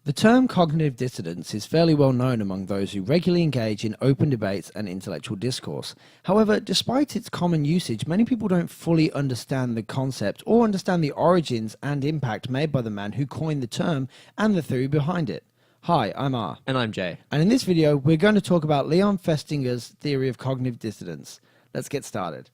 The term cognitive dissonance is fairly well known among those who regularly engage in open debates and intellectual discourse. However, despite its common usage, many people don't fully understand the concept or understand the origins and impact made by the man who coined the term and the theory behind it. Hi, I'm R. And I'm Jay. And in this video, we're going to talk about Leon Festinger's theory of cognitive dissonance. Let's get started.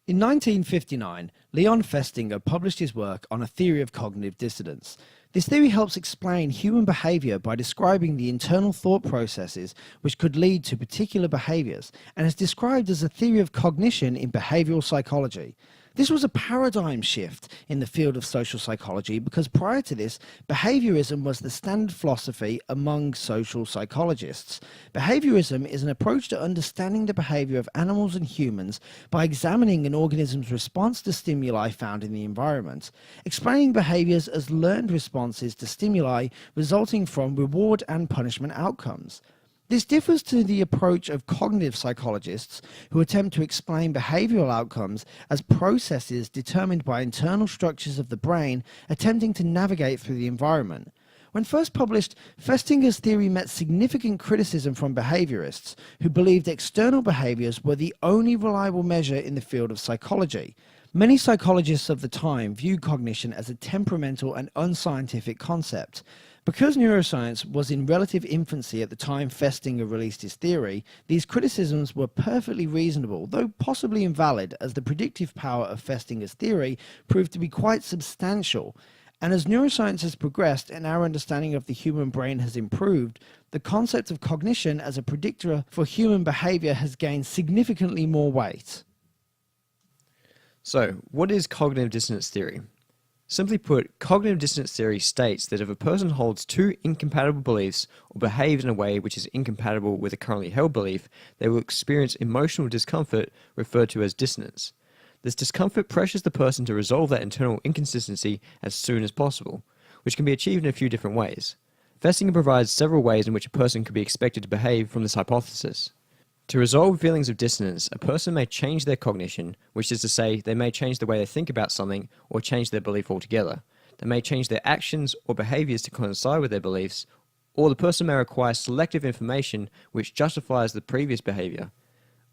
In 1959, Leon Festinger published his work on a theory of cognitive dissonance. This theory helps explain human behavior by describing the internal thought processes which could lead to particular behaviors, and is described as a theory of cognition in behavioral psychology. This was a paradigm shift in the field of social psychology because prior to this, behaviorism was the standard philosophy among social psychologists. Behaviorism is an approach to understanding the behavior of animals and humans by examining an organism's response to stimuli found in the environment, explaining behaviors as learned responses to stimuli resulting from reward and punishment outcomes. This differs to the approach of cognitive psychologists who attempt to explain behavioral outcomes as processes determined by internal structures of the brain attempting to navigate through the environment. When first published, Festinger's theory met significant criticism from behaviorists who believed external behaviors were the only reliable measure in the field of psychology. Many psychologists of the time viewed cognition as a temperamental and unscientific concept. Because neuroscience was in relative infancy at the time Festinger released his theory, these criticisms were perfectly reasonable, though possibly invalid, as the predictive power of Festinger's theory proved to be quite substantial. And as neuroscience has progressed and our understanding of the human brain has improved, the concept of cognition as a predictor for human behavior has gained significantly more weight. So, what is cognitive dissonance theory? Simply put, cognitive dissonance theory states that if a person holds two incompatible beliefs or behaves in a way which is incompatible with a currently held belief, they will experience emotional discomfort referred to as dissonance. This discomfort pressures the person to resolve that internal inconsistency as soon as possible, which can be achieved in a few different ways. Festinger provides several ways in which a person could be expected to behave from this hypothesis. To resolve feelings of dissonance, a person may change their cognition, which is to say, they may change the way they think about something or change their belief altogether. They may change their actions or behaviors to coincide with their beliefs, or the person may require selective information which justifies the previous behavior.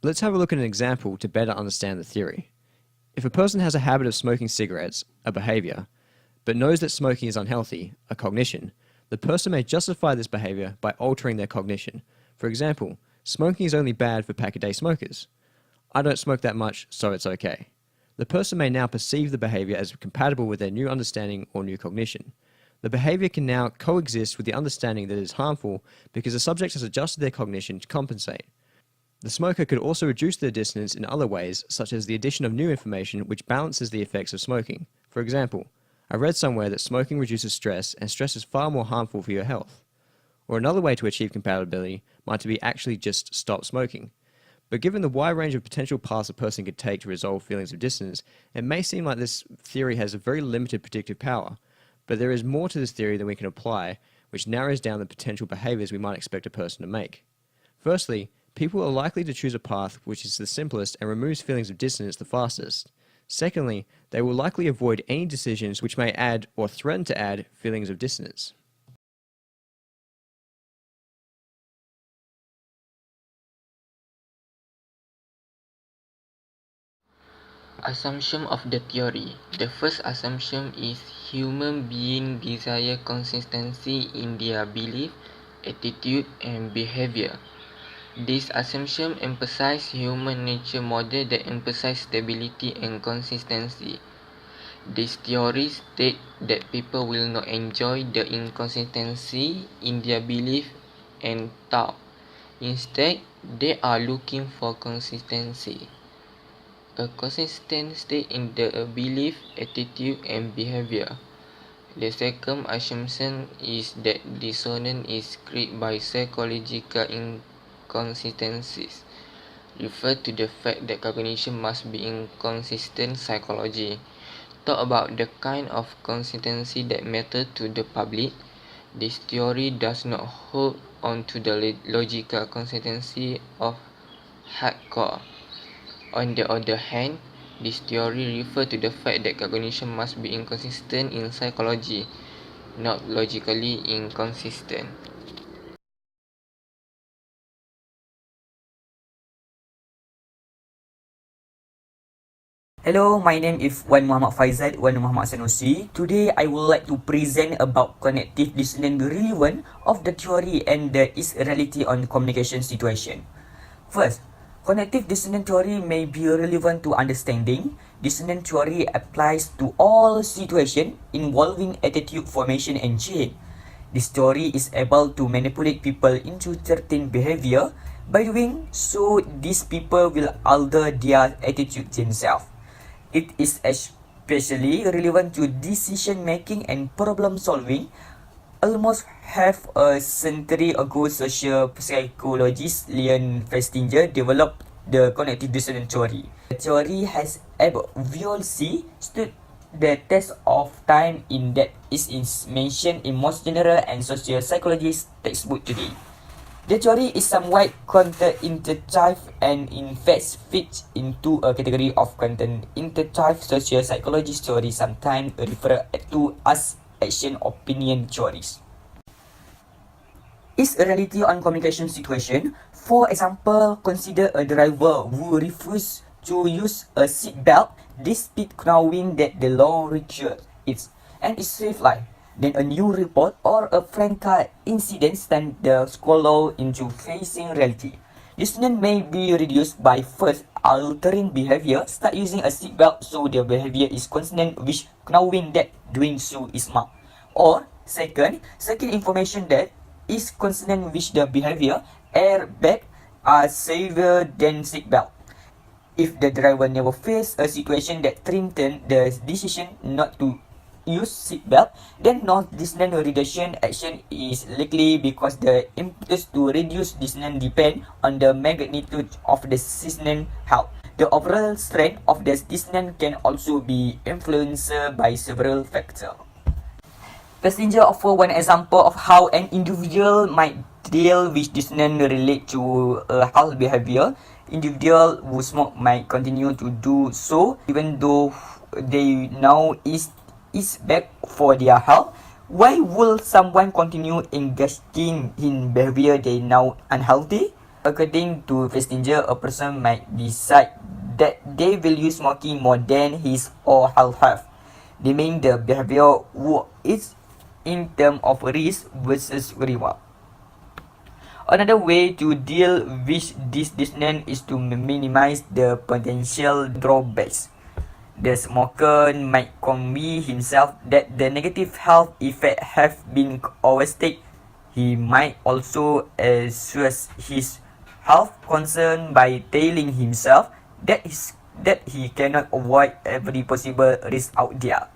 Let's have a look at an example to better understand the theory. If a person has a habit of smoking cigarettes, a behavior, but knows that smoking is unhealthy, a cognition, the person may justify this behavior by altering their cognition. For example, smoking is only bad for pack-a-day smokers. I don't smoke that much, so it's okay. The person may now perceive the behavior as compatible with their new understanding or new cognition. The behavior can now coexist with the understanding that it is harmful because the subject has adjusted their cognition to compensate. The smoker could also reduce their dissonance in other ways, such as the addition of new information which balances the effects of smoking. For example, I read somewhere that smoking reduces stress, and stress is far more harmful for your health. Or another way to achieve compatibility might be actually just stop smoking. But given the wide range of potential paths a person could take to resolve feelings of dissonance, it may seem like this theory has a very limited predictive power. But there is more to this theory than we can apply, which narrows down the potential behaviors we might expect a person to make. Firstly, people are likely to choose a path which is the simplest and removes feelings of dissonance the fastest. Secondly, they will likely avoid any decisions which may add or threaten to add feelings of dissonance. Assumption of the theory. The first assumption is human beings desire consistency in their belief, attitude, and behavior. This assumption emphasizes human nature model that emphasizes stability and consistency. This theory states that people will not enjoy the inconsistency in their belief and thought. Instead, they are looking for consistency. A consistent state in the belief, attitude, and behavior. The second assumption is that dissonance is created by psychological inconsistencies, refer to the fact that cognition must be inconsistent. Psychology talk about the kind of consistency that matter to the public. This theory does not hold on to the logical consistency of hardcore. On the other hand, this theory refers to the fact that cognition must be inconsistent in psychology, not logically inconsistent. Hello, my name is Wan Muhammad Faizal, Wan Muhammad Sanusi. Today, I would like to present about cognitive dissonance relevance of the theory and its reality on communication situation. First, cognitive dissonance theory may be relevant to understanding. Dissonance theory applies to all situations involving attitude formation and change. This theory is able to manipulate people into certain behavior. By doing so, these people will alter their attitude themselves. It is especially relevant to decision making and problem solving. Almost half a century ago, social psychologist Leon Festinger developed the cognitive dissonance theory. The theory has obviously stood the test of time in that it is mentioned in most general and social psychology textbooks today. The theory is somewhat counterintuitive and in fact fits into a category of counterintuitive social psychology theory, sometimes referred to as action opinion theories. Is a reality on communication situation. For example, consider a driver who refuses to use a seat belt despite knowing that the law requires it and it saves life. Then a new report or a frank car incident send the scholar into facing reality. Dissonance may be reduced by first altering behavior, start using a seatbelt so the behavior is consistent with knowing that doing so is marked. Or second, seeking information that is consistent with the behavior, airbag are safer than seatbelt. If the driver never faced a situation that threatened the decision not to use seatbelt, then non-dissonant reduction action is likely because the impetus to reduce dissonance depend on the magnitude of the dissonant help. The overall strength of the dissonance can also be influenced by several factors. Passenger offer one example of how an individual might deal with dissonance related to a health behavior. Individual who smoke might continue to do so even though they know is bad for their health. Why will someone continue engaging in behavior they know unhealthy? According to Festinger, a person might decide that they value smoking more than his or her health. They mean the behavior is in terms of risk versus reward. Another way to deal with this dissonance is to minimize the potential drawbacks. The smoker might convince himself that the negative health effects have been overstated. He might also assess his health concern by telling himself that he cannot avoid every possible risk out there.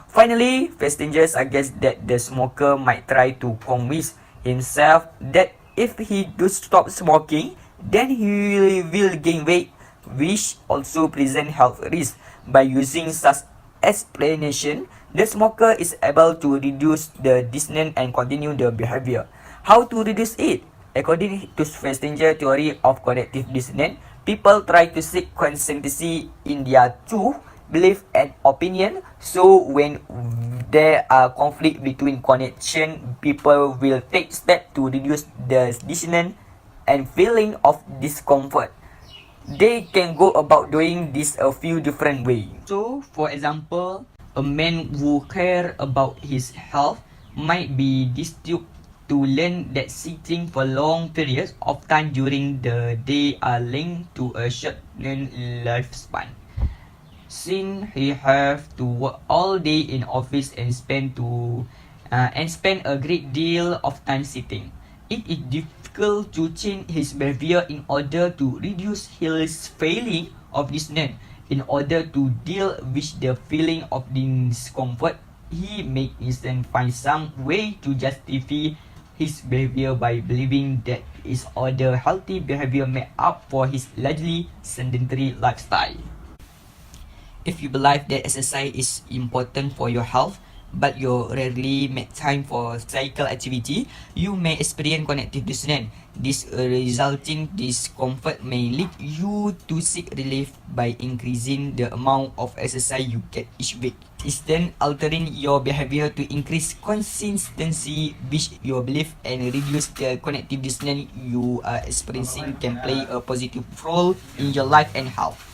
Finally, Festinger suggests that the smoker might try to convince himself that if he does stop smoking, then he will gain weight, which also present health risks. By using such explanation, the smoker is able to reduce the dissonance and continue the behavior. How to reduce it? According to Festinger's theory of cognitive dissonance, people try to seek consistency in their truth, belief, and opinion. So when there are conflict between connection, people will take steps to reduce the dissonance and feeling of discomfort. They can go about doing this a few different ways. So, for example, a man who cares about his health might be disturbed to learn that sitting for long periods of time during the day are linked to a shortened lifespan. Since he have to work all day in office and spend a great deal of time sitting, it is difficult to change his behavior in order to reduce his feeling of dissonance. In order to deal with the feeling of discomfort, he may instead find some way to justify his behavior by believing that his other healthy behavior make up for his largely sedentary lifestyle. If you believe that exercise is important for your health, but you rarely make time for physical activity, you may experience cognitive dissonance. This resulting discomfort may lead you to seek relief by increasing the amount of exercise you get each week. Is then altering your behavior to increase consistency, which your belief and reduce the cognitive dissonance you are experiencing can play a positive role in your life and health.